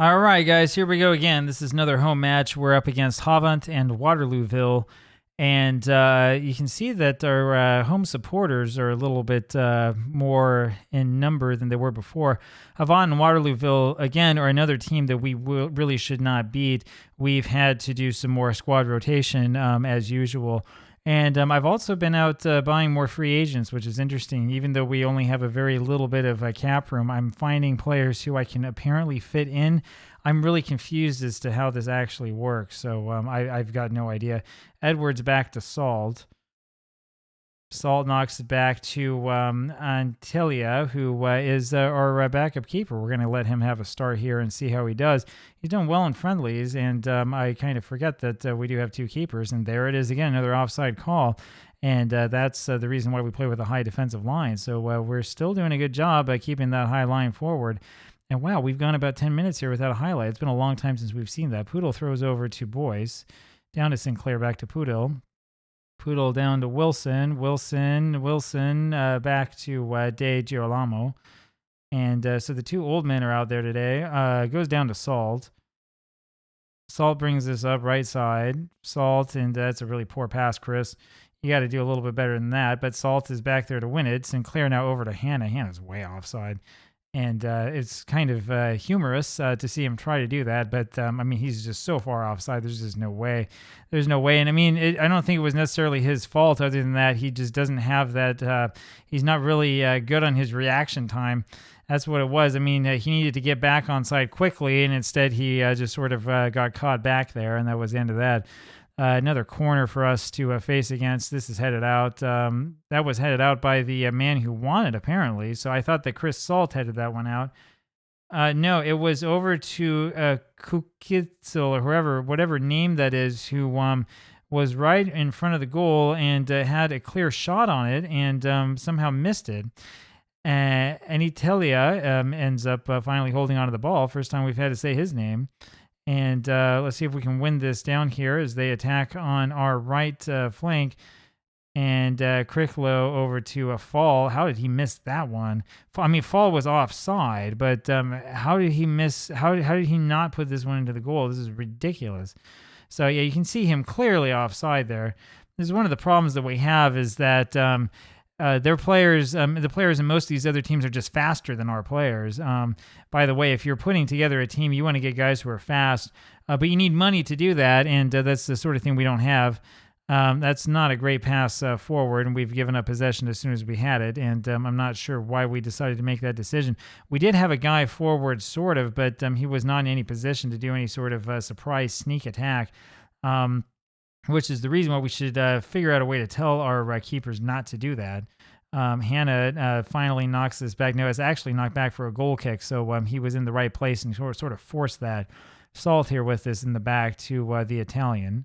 All right, guys, here we go again. This is another home match. We're up against Havant and Waterlooville. And you can see that our home supporters are a little bit more in number than they were before. Havant and Waterlooville, again, are another team that we really should not beat. We've had to do some more squad rotation as usual. And I've also been out buying more free agents, which is interesting. Even though we only have a very little bit of a cap room, I'm finding players who I can apparently fit in. I'm really confused as to how this actually works, so I've got no idea. Edwards back to Salt. Salt knocks it back to Antilia, who is our backup keeper. We're going to let him have a start here and see how he does. He's done well in friendlies, and I kind of forget that we do have two keepers. And there it is again, another offside call. And that's the reason why we play with a high defensive line. So we're still doing a good job at keeping that high line forward. And wow, we've gone about 10 minutes here without a highlight. It's been a long time since we've seen that. Poodle throws over to Boyce. Down to Sinclair, back to Poodle. Poodle down to Wilson. Wilson back to De Girolamo. And so the two old men are out there today. Goes down to Salt. Salt brings this up right side. Salt, and that's a really poor pass, Chris. You got to do a little bit better than that. But Salt is back there to win it. Sinclair now over to Hannah. Hannah's way offside. And it's kind of humorous to see him try to do that. But, I mean, he's just so far offside. There's just no way. There's no way. And, I mean, I don't think it was necessarily his fault other than that he just doesn't have that. He's not really good on his reaction time. That's what it was. I mean, he needed to get back on side quickly, and instead he just sort of got caught back there, and that was the end of that. Another corner for us to face against. This is headed out. That was headed out by the man who won it, apparently. So I thought that Chris Salt headed that one out. No, it was over to Kukitzel or whatever name that is, who was right in front of the goal and had a clear shot on it and somehow missed it. Anitelia ends up finally holding onto the ball. First time we've had to say his name. And let's see if we can win this down here as they attack on our right flank. And Cricklow over to a Fall. How did he miss that one? I mean, Fall was offside, but how did he miss? How did he not put this one into the goal? This is ridiculous. So, yeah, you can see him clearly offside there. This is one of the problems that we have is that their players, the players in most of these other teams are just faster than our players. By the way, if you're putting together a team, you want to get guys who are fast, but you need money to do that, and that's the sort of thing we don't have. That's not a great pass forward, and we've given up possession as soon as we had it, and I'm not sure why we decided to make that decision. We did have a guy forward, sort of, but he was not in any position to do any sort of surprise sneak attack. Which is the reason why we should figure out a way to tell our keepers not to do that. Hannah finally knocks this back. No, it's actually knocked back for a goal kick, so he was in the right place and sort of forced that. Salt here with this in the back to the Italian.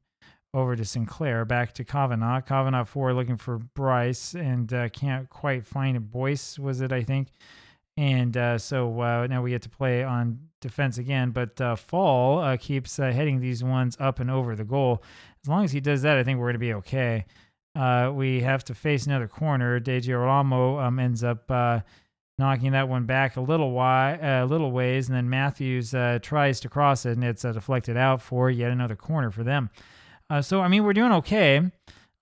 Over to Sinclair, back to Kavanagh. Kavanagh forward looking for Bryce and can't quite find it. Boyce was it, I think. And so now we get to play on defense again, but Fall keeps heading these ones up and over the goal. As long as he does that, I think we're going to be okay. We have to face another corner. De Girolamo ends up knocking that one back a little ways, and then Matthews tries to cross it, and it's deflected out for yet another corner for them. So, I mean, we're doing okay.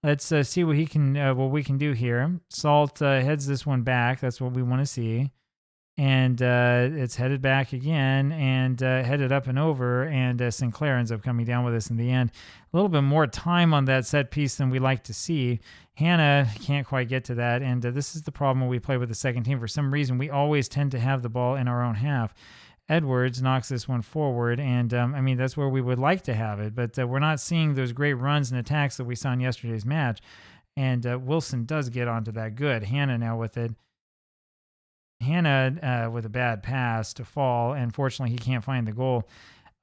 Let's see what we can do here. Salt heads this one back. That's what we want to see. And it's headed back again and headed up and over, and Sinclair ends up coming down with us in the end. A little bit more time on that set piece than we like to see. Hannah can't quite get to that, and this is the problem when we play with the second team. For some reason, we always tend to have the ball in our own half. Edwards knocks this one forward, and I mean, that's where we would like to have it, but we're not seeing those great runs and attacks that we saw in yesterday's match. And Wilson does get onto that good. Hannah now with it. Hannah with a bad pass to Fall, and fortunately he can't find the goal.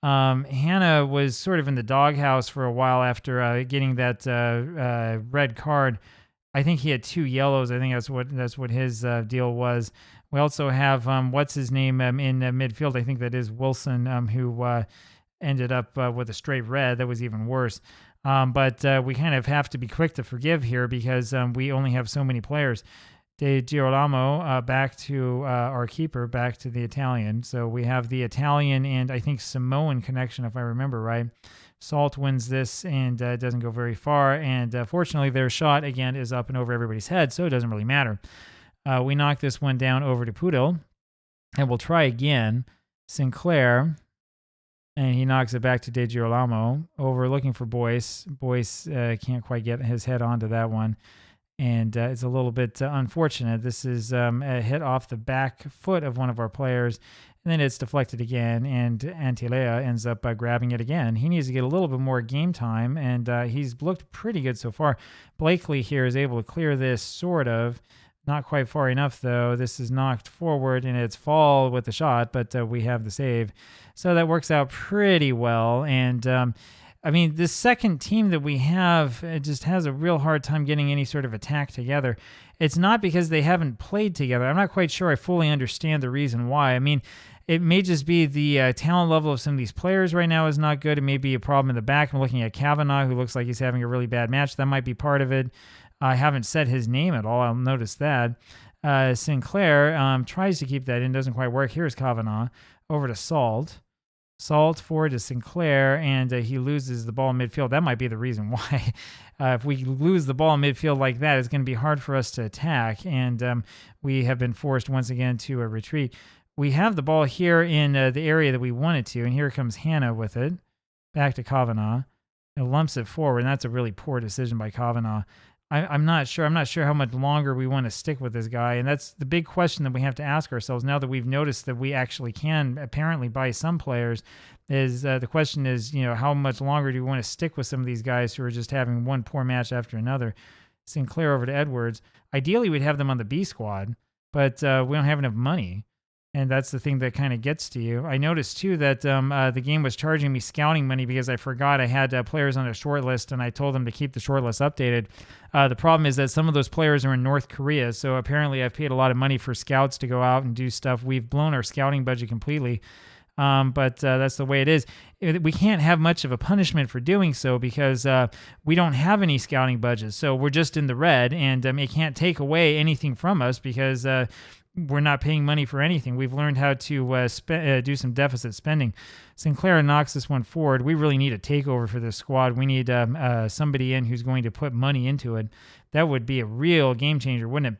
Hannah was sort of in the doghouse for a while after getting that red card. I think he had 2 yellows. I think that's what his deal was. We also have what's his name in midfield. I think that is Wilson, who ended up with a straight red. That was even worse. But we kind of have to be quick to forgive here because we only have so many players. De Girolamo back to our keeper, back to the Italian. So we have the Italian and I think Samoan connection, if I remember right. Salt wins this and doesn't go very far. And fortunately, their shot, again, is up and over everybody's head, so it doesn't really matter. We knock this one down over to Pudel, and we'll try again. Sinclair, and he knocks it back to De Girolamo. Over looking for Boyce. Boyce can't quite get his head onto that one. And it's a little bit unfortunate. This is a hit off the back foot of one of our players, and then it's deflected again, and Antilea ends up grabbing it again. He needs to get a little bit more game time, and he's looked pretty good so far. Blakely here is able to clear this, sort of. Not quite far enough, though. This is knocked forward, and it's fall with the shot, but we have the save. So that works out pretty well, and I mean, this second team that we have just has a real hard time getting any sort of attack together. It's not because they haven't played together. I'm not quite sure I fully understand the reason why. I mean, it may just be the talent level of some of these players right now is not good. It may be a problem in the back. I'm looking at Kavanaugh, who looks like he's having a really bad match. That might be part of it. I haven't said his name at all. I'll notice that. Sinclair tries to keep that in. Doesn't quite work. Here's Kavanaugh over to Salt. Salt forward to Sinclair, and he loses the ball in midfield. That might be the reason why. If we lose the ball in midfield like that, it's going to be hard for us to attack, and we have been forced once again to retreat. We have the ball here in the area that we wanted to, and here comes Hannah with it. Back to Kavanaugh. It lumps it forward, and that's a really poor decision by Kavanaugh. I'm not sure. I'm not sure how much longer we want to stick with this guy. And that's the big question that we have to ask ourselves now that we've noticed that we actually can apparently buy some players is the question is, you know, how much longer do we want to stick with some of these guys who are just having one poor match after another? Sinclair over to Edwards. Ideally, we'd have them on the B squad, but we don't have enough money. And that's the thing that kind of gets to you. I noticed, too, that the game was charging me scouting money because I forgot I had players on a short list, and I told them to keep the short list updated. The problem is that some of those players are in North Korea, so apparently I've paid a lot of money for scouts to go out and do stuff. We've blown our scouting budget completely, but that's the way it is. We can't have much of a punishment for doing so because we don't have any scouting budgets, so we're just in the red, and it can't take away anything from us because we're not paying money for anything. We've learned how to do some deficit spending. Sinclair knocks this one forward. We really need a takeover for this squad. We need somebody in who's going to put money into it. That would be a real game changer, wouldn't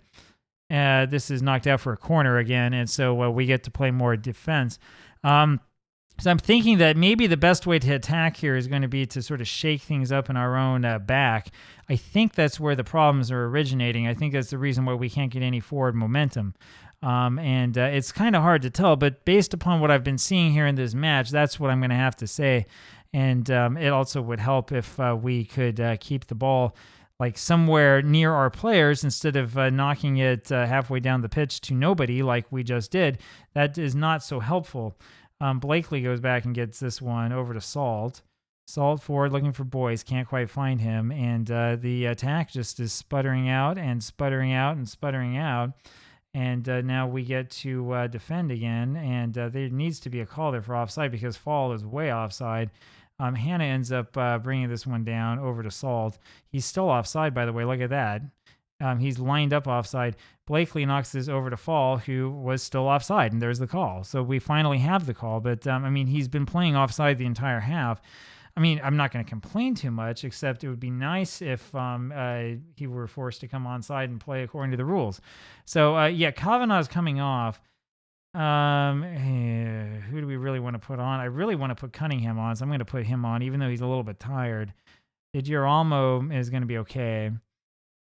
it? This is knocked out for a corner again, and so we get to play more defense. So I'm thinking that maybe the best way to attack here is going to be to sort of shake things up in our own back. I think that's where the problems are originating. I think that's the reason why we can't get any forward momentum. And it's kind of hard to tell, but based upon what I've been seeing here in this match, that's what I'm going to have to say. And it also would help if we could keep the ball like somewhere near our players instead of knocking it halfway down the pitch to nobody like we just did. That is not so helpful. Blakely goes back and gets this one over to Salt. Salt forward looking for Boyce. Can't quite find him. And the attack just is sputtering out and sputtering out and sputtering out. And now we get to defend again. And there needs to be a call there for offside because Fall is way offside. Hannah ends up bringing this one down over to Salt. He's still offside, by the way. Look at that. He's lined up offside. Blakely knocks this over to Fall, who was still offside, and there's the call. So we finally have the call, but I mean, he's been playing offside the entire half. I mean, I'm not going to complain too much, except it would be nice if he were forced to come onside and play according to the rules. So, yeah, Kavanaugh's coming off. Who do we really want to put on? I really want to put Cunningham on, so I'm going to put him on, even though he's a little bit tired. Girolamo is going to be okay.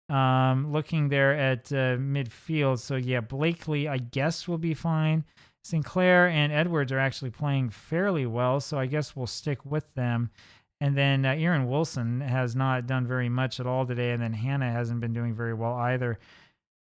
Looking there at midfield, so yeah, Blakely, I guess, will be fine. Sinclair and Edwards are actually playing fairly well, so I guess we'll stick with them. And then Aaron Wilson has not done very much at all today, and then Hannah hasn't been doing very well either.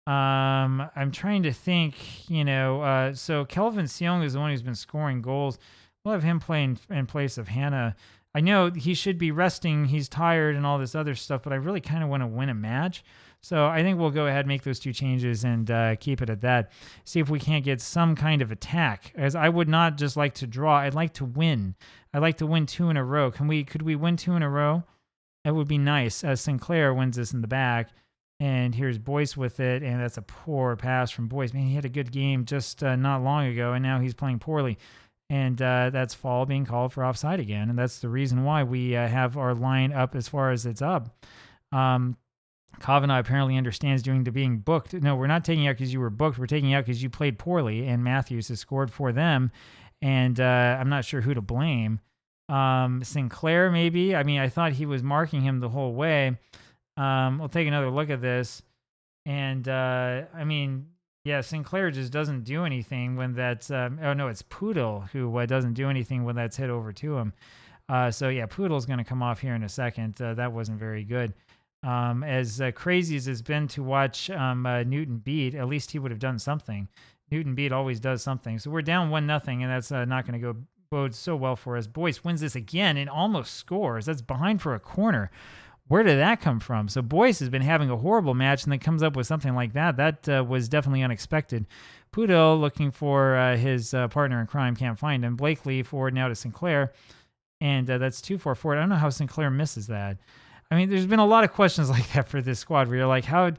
I'm trying to think, so Kelvin Seong is the one who's been scoring goals. We'll have him playing in place of Hannah. I know he should be resting. He's tired and all this other stuff, but I really kind of want to win a match. So I think we'll go ahead and make those two changes and keep it at that. See if we can't get some kind of attack, as I would not just like to draw. I'd like to win. I'd like to win 2 in a row. Could we win 2 in a row? That would be nice. Sinclair wins this in the back. And here's Boyce with it, and that's a poor pass from Boyce. Man, he had a good game just not long ago, and now he's playing poorly. And that's Fall being called for offside again. And that's the reason why we have our line up as far as it's up. Kavanaugh apparently understands doing the being booked. No, we're not taking out because you were booked. We're taking out because you played poorly, and Matthews has scored for them. And I'm not sure who to blame. Sinclair, maybe. I mean, I thought he was marking him the whole way. We'll take another look at this. And, I mean, yeah, Sinclair just doesn't do anything when that's... oh, no, it's Poodle who doesn't do anything when that's hit over to him. So, yeah, Poodle's going to come off here in a second. That wasn't very good. As crazy as it's been to watch Newton beat, at least he would have done something. Newton beat always does something. So we're down 1-0, and that's not going to go bode so well for us. Boyce wins this again and almost scores. That's behind for a corner. Where did that come from? So Boyce has been having a horrible match and then comes up with something like that. That was definitely unexpected. Pudo looking for his partner in crime, can't find him. Blakely forward now to Sinclair, and that's 2-4 forward. I don't know how Sinclair misses that. I mean, there's been a lot of questions like that for this squad where you're like, how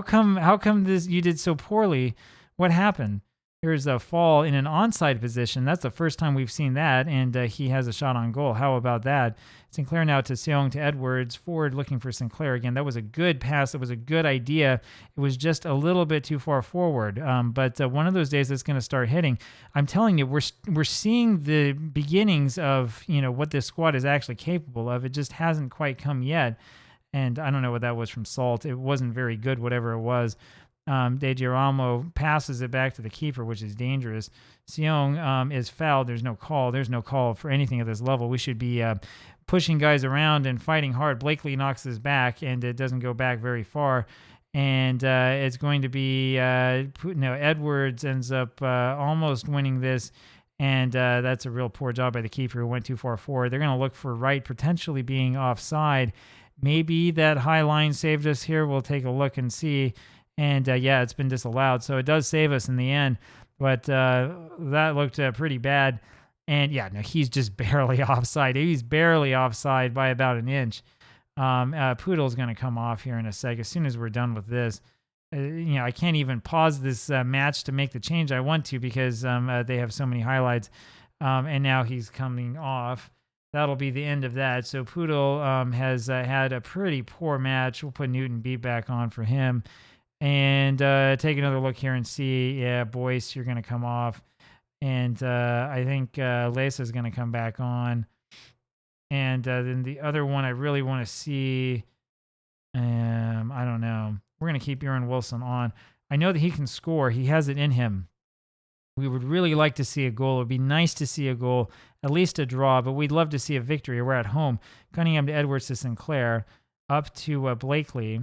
come this you did so poorly? What happened? Here's a Fall in an onside position. That's the first time we've seen that, and he has a shot on goal. How about that? Sinclair now to Seong to Edwards. Forward looking for Sinclair again. That was a good pass. That was a good idea. It was just a little bit too far forward. But one of those days it's going to start hitting. I'm telling you, we're seeing the beginnings of what this squad is actually capable of. It just hasn't quite come yet. And I don't know what that was from Salt. It wasn't very good, whatever it was. De Girolamo passes it back to the keeper, which is dangerous. Seong is fouled. There's no call. There's no call for anything at this level. We should be pushing guys around and fighting hard. Blakely knocks this back, and it doesn't go back very far. And it's going to be Edwards ends up almost winning this. And that's a real poor job by the keeper who went too far forward. They're going to look for Wright potentially being offside. Maybe that high line saved us here. We'll take a look and see. And yeah, it's been disallowed. So it does save us in the end. But that looked pretty bad. And yeah, no, he's just barely offside. He's barely offside by about an inch. Poodle's going to come off here in a sec. As soon as we're done with this, I can't even pause this match to make the change I want to because they have so many highlights. And now he's coming off. That'll be the end of that. So Poodle has had a pretty poor match. We'll put Newton beat back on for him. And take another look here and see, yeah, Boyce, you're going to come off. And I think Lesa's going to come back on. And then the other one I really want to see, I don't know. We're going to keep Aaron Wilson on. I know that he can score. He has it in him. We would really like to see a goal. It would be nice to see a goal, at least a draw, but we'd love to see a victory. We're at home. Cunningham to Edwards to Sinclair. Up to Blakely.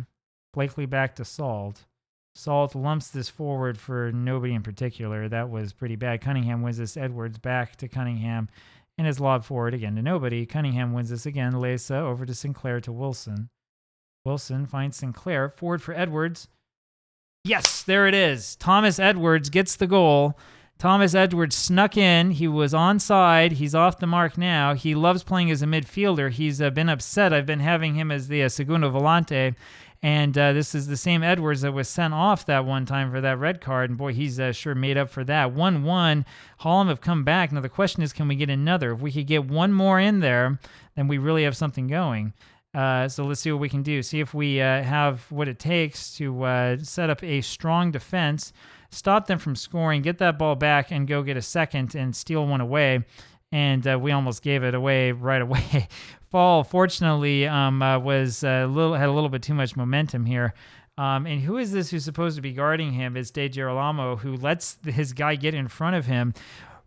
Blakely back to Salt. Salt lumps this forward for nobody in particular. That was pretty bad. Cunningham wins this. Edwards back to Cunningham. And his lob forward again to nobody. Cunningham wins this again. Lesa over to Sinclair to Wilson. Wilson finds Sinclair. Forward for Edwards. Yes, there it is. Thomas Edwards gets the goal. Thomas Edwards snuck in. He was onside. He's off the mark now. He loves playing as a midfielder. He's been upset. I've been having him as the segundo volante. And this is the same Edwards that was sent off that one time for that red card. And boy, he's sure made up for that. 1-1. Hallam have come back. Now the question is, can we get another? If we could get one more in there, then we really have something going. So let's see what we can do. See if we have what it takes to set up a strong defense, stop them from scoring, get that ball back, and go get a second and steal one away. And we almost gave it away right away. Fall, fortunately, was had a little bit too much momentum here. And who is this who's supposed to be guarding him? It's De Girolamo, who lets his guy get in front of him.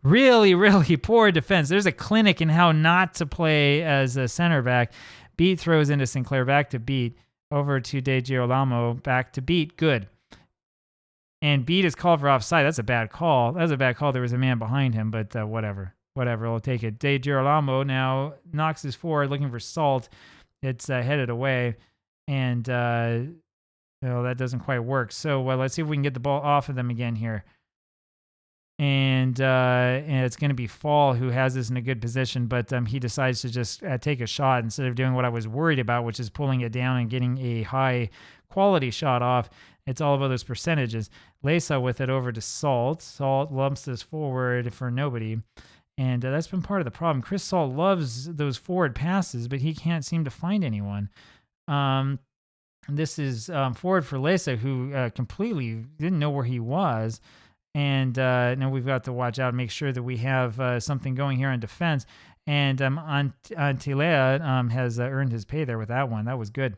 Really, really poor defense. There's a clinic in how not to play as a center back. Beat throws into Sinclair, back to Beat, over to De Girolamo, back to Beat. Good. And Beat is called for offside. That's a bad call. That was a bad call. There was a man behind him, but whatever. Whatever, I'll take it. De Girolamo now knocks his forward, looking for Salt. It's headed away, and that doesn't quite work. So let's see if we can get the ball off of them again here. And it's going to be Fall who has this in a good position, but he decides to just take a shot instead of doing what I was worried about, which is pulling it down and getting a high quality shot off. It's all about those percentages. Lesa with it over to Salt. Salt lumps this forward for nobody. And that's been part of the problem. Chris Salt loves those forward passes, but he can't seem to find anyone. This is forward for Lesa, who completely didn't know where he was. And now we've got to watch out and make sure that we have something going here on defense. And Antilea has earned his pay there with that one. That was good.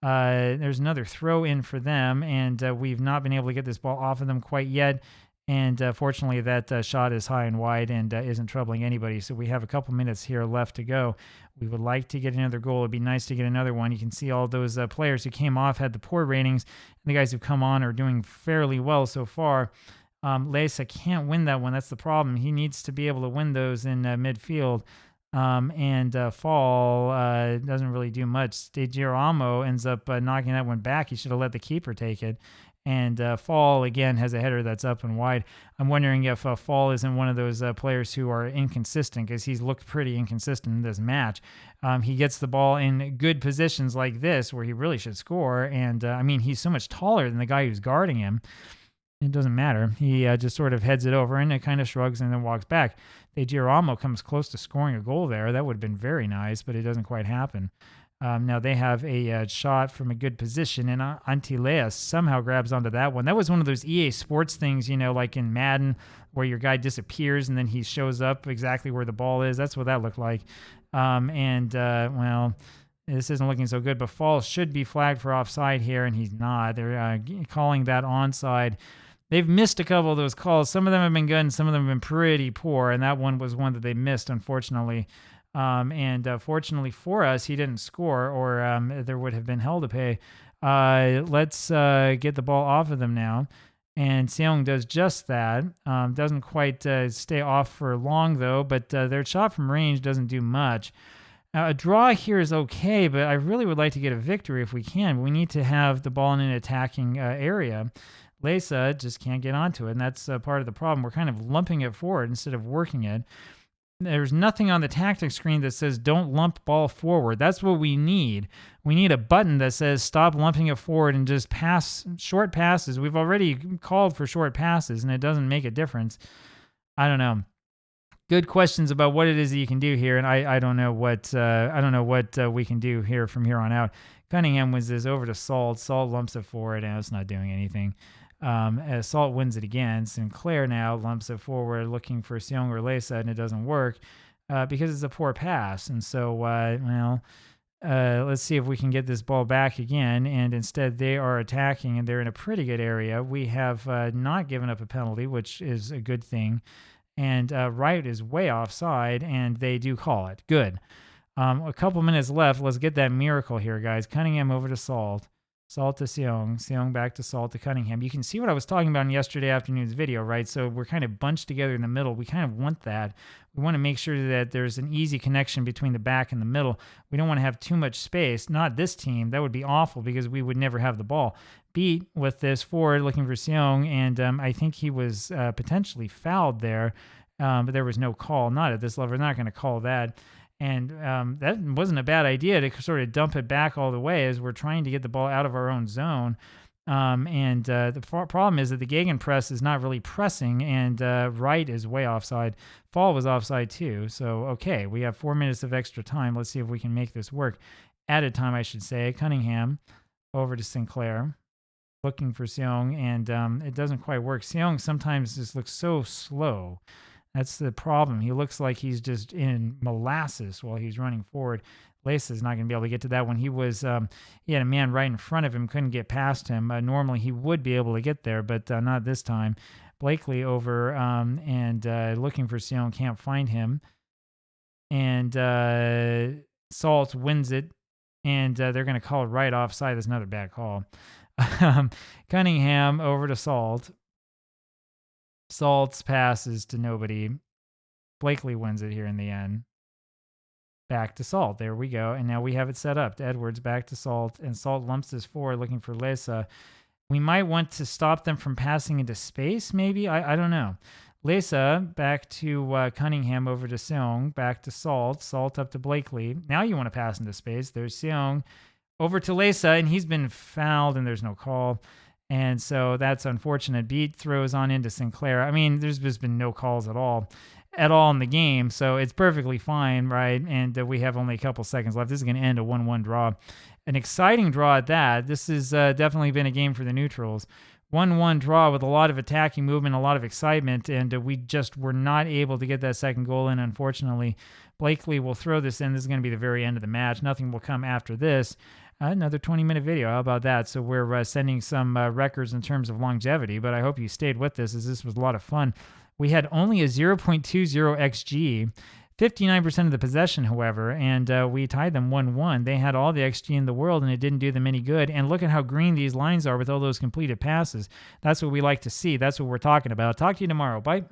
There's another throw in for them, and we've not been able to get this ball off of them quite yet. And fortunately, that shot is high and wide and isn't troubling anybody. So we have a couple minutes here left to go. We would like to get another goal. It'd be nice to get another one. You can see all those players who came off had the poor ratings. And the guys who've come on are doing fairly well so far. Lesa can't win that one. That's the problem. He needs to be able to win those in midfield. Fall doesn't really do much. De Girolamo ends up knocking that one back. He should have let the keeper take it. And Fall, again, has a header that's up and wide. I'm wondering if Fall isn't one of those players who are inconsistent, because he's looked pretty inconsistent in this match. He gets the ball in good positions like this where he really should score. And, I mean, he's so much taller than the guy who's guarding him. It doesn't matter. He just sort of heads it over and it kind of shrugs and then walks back. De Girolamo comes close to scoring a goal there. That would have been very nice, but it doesn't quite happen. Now they have a shot from a good position, and Antilea somehow grabs onto that one. That was one of those EA Sports things, you know, like in Madden, where your guy disappears and then he shows up exactly where the ball is. That's what that looked like. Well, this isn't looking so good, but Fall should be flagged for offside here, and he's not. They're calling that onside. They've missed a couple of those calls. Some of them have been good, and some of them have been pretty poor, and that one was one that they missed, unfortunately. Fortunately for us, he didn't score, or there would have been hell to pay. Let's get the ball off of them now. And Seong does just that. Doesn't quite stay off for long, though, but their shot from range doesn't do much. A draw here is okay, but I really would like to get a victory if we can. We need to have the ball in an attacking area. Lesa just can't get onto it, and that's part of the problem. We're kind of lumping it forward instead of working it. There's nothing on the tactics screen that says don't lump ball forward. That's what we need. We need a button that says stop lumping it forward and just pass short passes. We've already called for short passes, and it doesn't make a difference. I don't know. Good questions about what it is that you can do here, and I don't know what we can do here from here on out. Cunningham wins this over to Salt. Salt lumps it forward, and it's not doing anything. Salt wins it again. Sinclair now lumps it forward, looking for Seong or Lesa, and it doesn't work because it's a poor pass. And so, let's see if we can get this ball back again. And instead, they are attacking, and they're in a pretty good area. We have not given up a penalty, which is a good thing. And Wright is way offside, and they do call it. Good. A couple minutes left. Let's get that miracle here, guys. Cunningham over to Salt. Salt to Seong. Seong back to Salt to Cunningham. You can see what I was talking about in yesterday afternoon's video, right? So we're kind of bunched together in the middle. We kind of want that. We want to make sure that there's an easy connection between the back and the middle. We don't want to have too much space. Not this team. That would be awful because we would never have the ball. Beat with this forward looking for Seong, and I think he was potentially fouled there, but there was no call. Not at this level. We're not going to call that. And that wasn't a bad idea to sort of dump it back all the way as we're trying to get the ball out of our own zone. The problem is that the gegenpress is not really pressing, and Wright is way offside. Fall was offside too. So, okay, we have 4 minutes of extra time. Let's see if we can make this work. Added time, I should say. Cunningham over to Sinclair, looking for Seong, and it doesn't quite work. Seong sometimes just looks so slow. That's the problem. He looks like he's just in molasses while he's running forward. Lesa's not going to be able to get to that one. He had a man right in front of him, couldn't get past him. Normally he would be able to get there, but not this time. Blakely over and looking for Seong, can't find him. And Salt wins it, and they're going to call it right offside. That's another bad call. Cunningham over to Salt. Salt's passes to nobody. Blakely wins it here in the end. Back to Salt. There we go. And now we have it set up. Edwards back to Salt. And Salt lumps this forward looking for Lesa. We might want to stop them from passing into space, maybe? I don't know. Lesa back to Cunningham over to Seong. Back to Salt. Salt up to Blakely. Now you want to pass into space. There's Seong over to Lesa, and he's been fouled, and there's no call. And so that's unfortunate. Beat throws on into Sinclair. I mean, there's just been no calls at all in the game. So it's perfectly fine, right? And we have only a couple seconds left. This is going to end a 1-1 draw. An exciting draw at that. This has definitely been a game for the neutrals. 1-1 draw with a lot of attacking movement, a lot of excitement, and we just were not able to get that second goal in, unfortunately. Blakely will throw this in. This is going to be the very end of the match. Nothing will come after this. Another 20-minute video. How about that? So we're sending some records in terms of longevity, but I hope you stayed with this, as this was a lot of fun. We had only a 0.20 XG, 59% of the possession, however, and we tied them 1-1. They had all the XG in the world, and it didn't do them any good. And look at how green these lines are with all those completed passes. That's what we like to see. That's what we're talking about. Talk to you tomorrow. Bye.